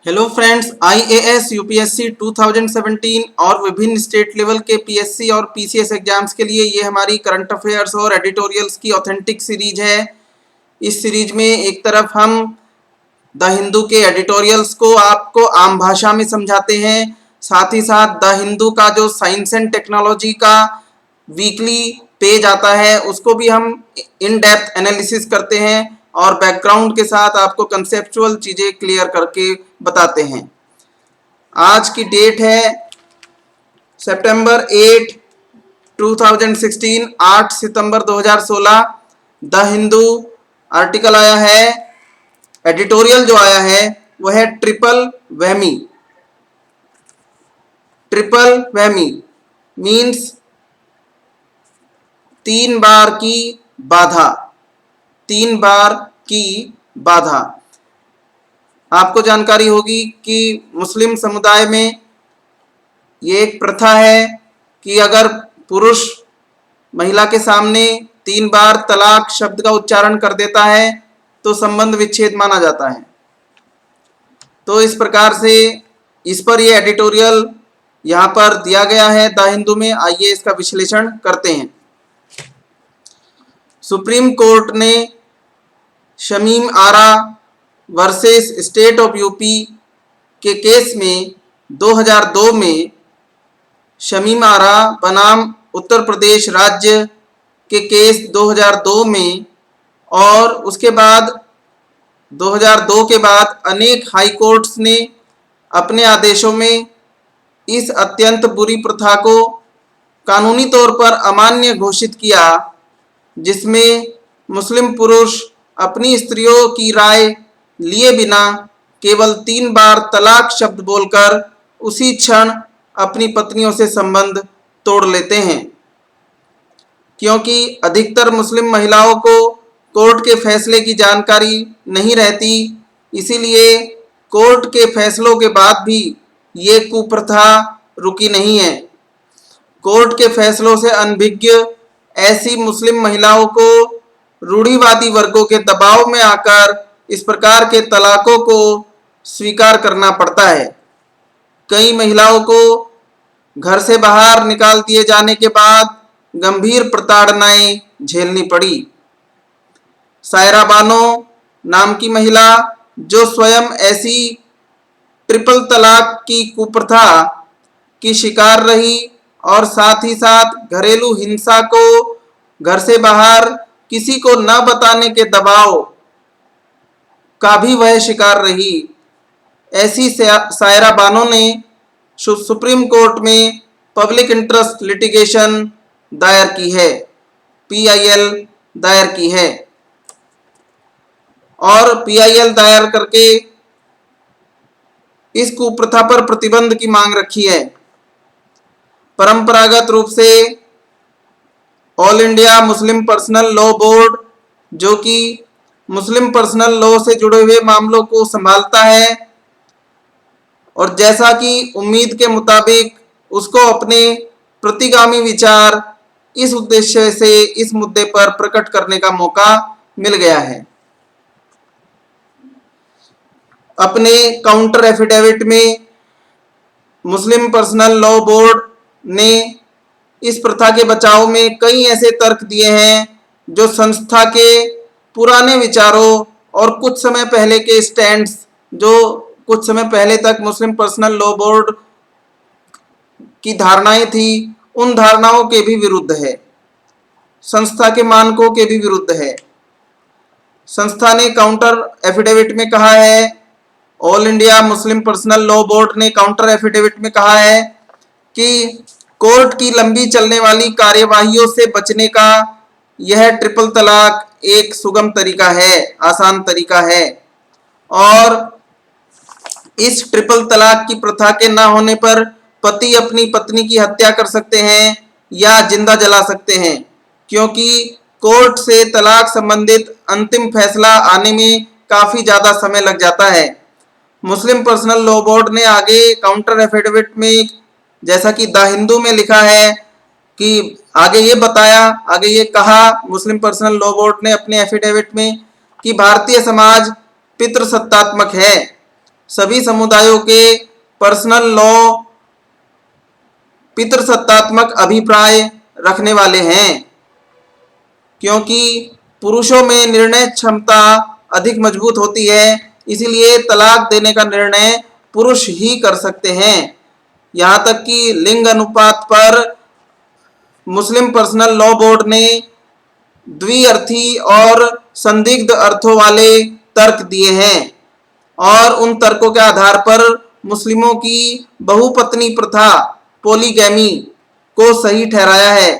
Hello friends, IAS UPSC 2017 और विभिन्न state level के पीएससी और पीसीएस एग्जाम्स के लिए ये हमारी करंट अफेयर्स और एडिटोरियल्स की ऑथेंटिक सीरीज है। इस सीरीज में एक तरफ हम द हिंदू के एडिटोरियल्स को आपको आम भाषा में समझाते हैं, साथ ही साथ द हिंदू का जो साइंस एंड टेक्नोलॉजी का वीकली पेज आता है उसको भी हम इन डेप्थ एनालिसिस करते हैं और बैकग्राउंड के साथ आपको कंसेप्चुअल चीज़ें क्लियर करके बताते हैं। आज की डेट है सितंबर 8, 2016, 8 सितंबर 2016। द हिंदू आर्टिकल आया है, एडिटोरियल जो आया है वह है ट्रिपल वहमी। ट्रिपल वहमी मीन्स 3 बार की बाधा। 3 बार की बाधा। आपको जानकारी होगी कि मुस्लिम समुदाय में ये एक प्रथा है कि अगर पुरुष महिला के सामने 3 बार तलाक शब्द का उच्चारण कर देता है तो संबंध विच्छेद माना जाता है। तो इस प्रकार से इस पर ये एडिटोरियल यहाँ पर दिया गया है द हिंदू में। आइए इसका विश्लेषण करते हैं। सुप्रीम कोर्ट ने शमीम आरा वर्सेस स्टेट ऑफ यूपी के केस में 2002 में शमीम आरा बनाम उत्तर प्रदेश राज्य के केस 2002 में और उसके बाद 2002 के बाद अनेक हाई कोर्ट्स ने अपने आदेशों में इस अत्यंत बुरी प्रथा को कानूनी तौर पर अमान्य घोषित किया, जिसमें मुस्लिम पुरुष अपनी स्त्रियों की राय लिए बिना केवल 3 बार तलाक शब्द बोलकर उसी क्षण अपनी पत्नियों से संबंध तोड़ लेते हैं। क्योंकि अधिकतर मुस्लिम महिलाओं को कोर्ट के फैसले की जानकारी नहीं रहती, इसीलिए कोर्ट के फैसलों के बाद भी ये कुप्रथा रुकी नहीं है। कोर्ट के फैसलों से अनभिज्ञ ऐसी मुस्लिम महिलाओं को रूढ़िवादी वर्गों के दबाव में आकर इस प्रकार के तलाकों को स्वीकार करना पड़ता है। कई महिलाओं को घर से बाहर निकाल दिए जाने के बाद गंभीर प्रताड़नाएं झेलनी पड़ी। सायरा बानो नाम की महिला, जो स्वयं ऐसी ट्रिपल तलाक की कुप्रथा की शिकार रही और साथ ही साथ घरेलू हिंसा को घर से बाहर किसी को न बताने के दबाव का भी वह शिकार रही, ऐसी सायरा बानो ने सुप्रीम कोर्ट में पब्लिक इंटरेस्ट लिटिगेशन दायर की है, पीआईएल दायर की है। और पीआईएल दायर करके इस कुप्रथा पर प्रतिबंध की मांग रखी है। परंपरागत रूप से all India Muslim Personal Law board, जो कि मुस्लिम पर्सनल लॉ से जुड़े हुए मामलों को संभालता है, और जैसा कि उम्मीद के मुताबिक उसको अपने प्रतिगामी विचार इस उद्देश्य से इस मुद्दे पर प्रकट करने का मौका मिल गया है। अपने काउंटर एफिडेविट में मुस्लिम पर्सनल लॉ बोर्ड ने इस प्रथा के बचाव में कई ऐसे तर्क दिए हैं जो संस्था के पुराने विचारों और कुछ समय पहले के स्टैंड्स, जो कुछ समय पहले तक मुस्लिम पर्सनल लॉ बोर्ड की धारणाएं थी, उन धारणाओं के भी विरुद्ध है, संस्था के मानकों के भी विरुद्ध है। संस्था ने काउंटर एफिडेविट में कहा है, all India Muslim Personal Law board ने काउंटर एफिडेविट में कहा है कि कोर्ट की लंबी चलने वाली कार्यवाहियों से बचने का यह ट्रिपल तलाक एक सुगम तरीका है, आसान तरीका है, और इस ट्रिपल तलाक की प्रथा के न होने पर पति अपनी पत्नी की हत्या कर सकते हैं या जिंदा जला सकते हैं, क्योंकि कोर्ट से तलाक संबंधित अंतिम फैसला आने में काफी ज्यादा समय लग जाता है। मुस्लिम पर्सनल लॉ बोर्ड ने आगे काउंटर एफिडेविट में, जैसा कि द हिंदू में लिखा है, कि आगे ये कहा मुस्लिम पर्सनल लॉ बोर्ड ने अपने एफिडेविट में कि भारतीय समाज पितृसत्तात्मक है सभी समुदायों के पर्सनल लॉ पितृसत्तात्मक अभिप्राय रखने वाले हैं, क्योंकि पुरुषों में निर्णय क्षमता अधिक मजबूत होती है, इसीलिए तलाक देने का निर्णय पुरुष ही कर सकते हैं। यहाँ तक कि लिंग अनुपात पर मुस्लिम पर्सनल लॉ बोर्ड ने द्विअर्थी और संदिग्ध अर्थों वाले तर्क दिए हैं और उन तर्कों के आधार पर मुस्लिमों की बहुपत्नी प्रथा पॉलीगैमी को सही ठहराया है।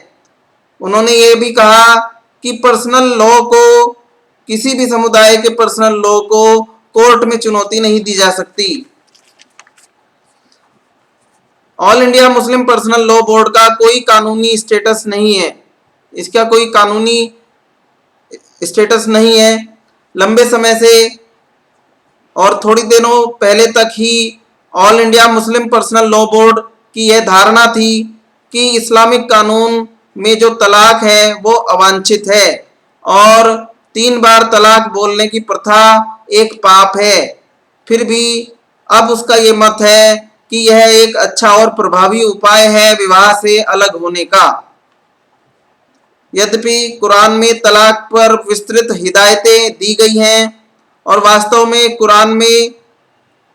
उन्होंने ये भी कहा कि पर्सनल लॉ को किसी भी समुदाय के पर्सनल लॉ को कोर्ट में चुनौती नहीं दी जा सकती। All India Muslim Personal Law board का कोई कानूनी स्टेटस नहीं है, इसका कोई कानूनी स्टेटस नहीं है। लंबे समय से और थोड़ी दिनों पहले तक ही All India Muslim Personal Law Board की यह धारणा थी कि इस्लामिक कानून में जो तलाक है वो अवांछित है और 3 बार तलाक बोलने की प्रथा एक पाप है। फिर भी अब उसका ये मत है कि यह एक अच्छा और प्रभावी उपाय है विवाह से अलग होने का। यद्यपि कुरान में तलाक पर विस्तृत हिदायतें दी गई हैं और वास्तव में कुरान में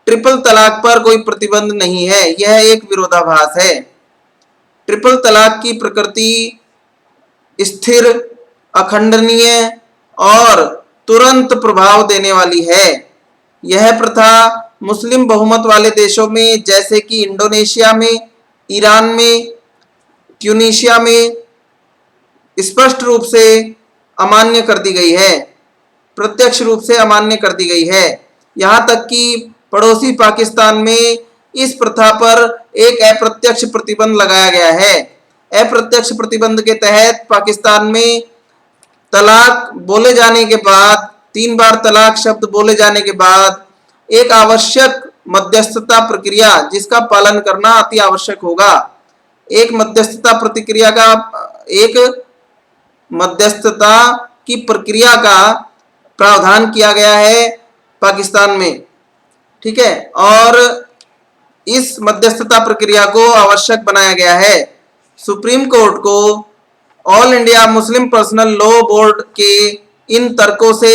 ट्रिपल तलाक पर कोई प्रतिबंध नहीं है, यह एक विरोधाभास है। ट्रिपल तलाक की प्रकृति स्थिर, अखंडनीय और तुरंत प्रभाव देने वाली है। यह प्रथा मुस्लिम बहुमत वाले देशों में जैसे कि इंडोनेशिया में, ईरान में, ट्यूनीशिया में स्पष्ट रूप से अमान्य कर दी गई है, प्रत्यक्ष रूप से अमान्य कर दी गई है। यहाँ तक कि पड़ोसी पाकिस्तान में इस प्रथा पर एक अप्रत्यक्ष प्रतिबंध लगाया गया है। अप्रत्यक्ष प्रतिबंध के तहत पाकिस्तान में तलाक बोले जाने के बाद, 3 बार तलाक शब्द बोले जाने के बाद एक आवश्यक मध्यस्थता प्रक्रिया जिसका पालन करना अति आवश्यक होगा, एक मध्यस्थता की प्रक्रिया का प्रावधान किया गया है पाकिस्तान में, ठीक है। और इस मध्यस्थता प्रक्रिया को आवश्यक बनाया गया है। सुप्रीम कोर्ट को all India Muslim Personal Law board के इन तर्कों से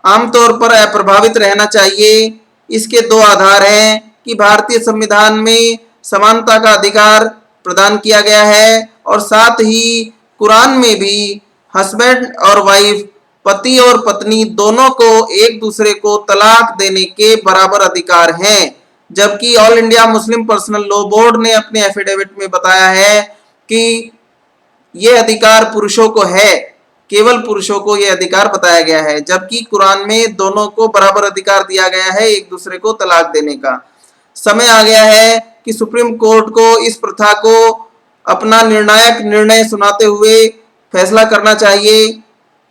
आमतौर पर अप्रभावित रहना चाहिए। इसके 2 आधार हैं कि भारतीय संविधान में समानता का अधिकार प्रदान किया गया है और साथ ही कुरान में भी हस्बैंड और वाइफ, पति और पत्नी दोनों को एक दूसरे को तलाक देने के बराबर अधिकार हैं। जबकि all India Muslim Personal Law board ने अपने एफिडेविट में बताया है कि यह अधिकार पुरुषों को है, केवल पुरुषों को यह अधिकार बताया गया है, जबकि कुरान में दोनों को बराबर अधिकार दिया गया है एक दूसरे को तलाक देने का। समय आ गया है कि सुप्रीम कोर्ट को इस प्रथा को अपना निर्णायक निर्णय सुनाते हुए फैसला करना चाहिए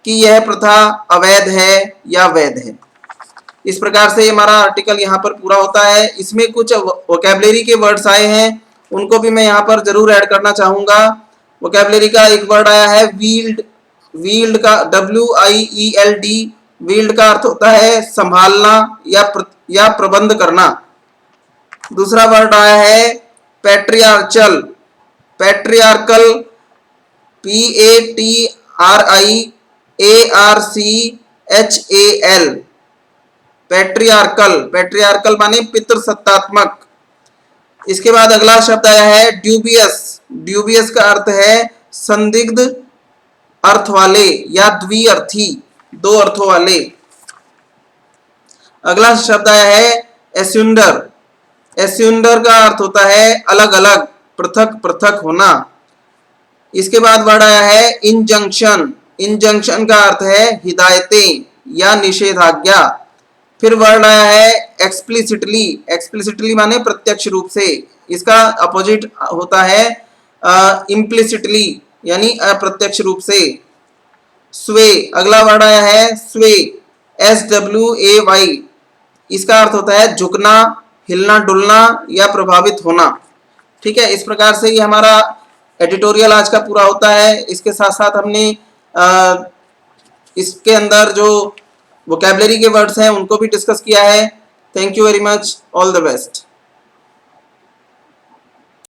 कि यह प्रथा अवैध है या वैध है। इस प्रकार से हमारा आर्टिकल यहाँ पर पूरा होता है। इसमें कुछ वोकैबुलरी के वर्ड्स आए हैं, उनको भी मैं यहाँ पर जरूर ऐड करना चाहूंगा। वोकैबुलरी का एक वर्ड आया है वील्ड। वील्ड का WIELD, वील्ड का अर्थ होता है संभालना या प्रबंध करना। दूसरा वर्ड आया है patriarchal. Patriarchal PATRIARCHAL, patriarchal. Patriarchal माने पितृसत्तात्मक। इसके बाद अगला शब्द आया है ड्यूबियस। ड्यूबियस का अर्थ है संदिग्ध अर्थ वाले या द्विअर्थी, 2 अर्थों वाले। अगला शब्द आया है एस्युंडर। एस्युंडर का अर्थ होता है अलग अलग, पृथक पृथक होना। इसके बाद वर्ड आया है इंजंक्शन। इंजंक्शन का अर्थ है हिदायतें या निषेधाज्ञा। फिर वर्ड आया है एक्सप्लिसिटली। एक्सप्लिसिटली माने प्रत्यक्ष रूप से, इसका अपोजिट होता है इम्प्लिसिटली यानी अप्रत्यक्ष रूप से। स्वे, अगला वर्ड आया है स्वे, SWAY। इसका अर्थ होता है झुकना, हिलना डुलना या प्रभावित होना, ठीक है। इस प्रकार से ये हमारा एडिटोरियल आज का पूरा होता है। इसके साथ साथ हमने इसके अंदर जो वोकैबुलरी के वर्ड्स हैं उनको भी डिस्कस किया है। Thank you very much, all the best.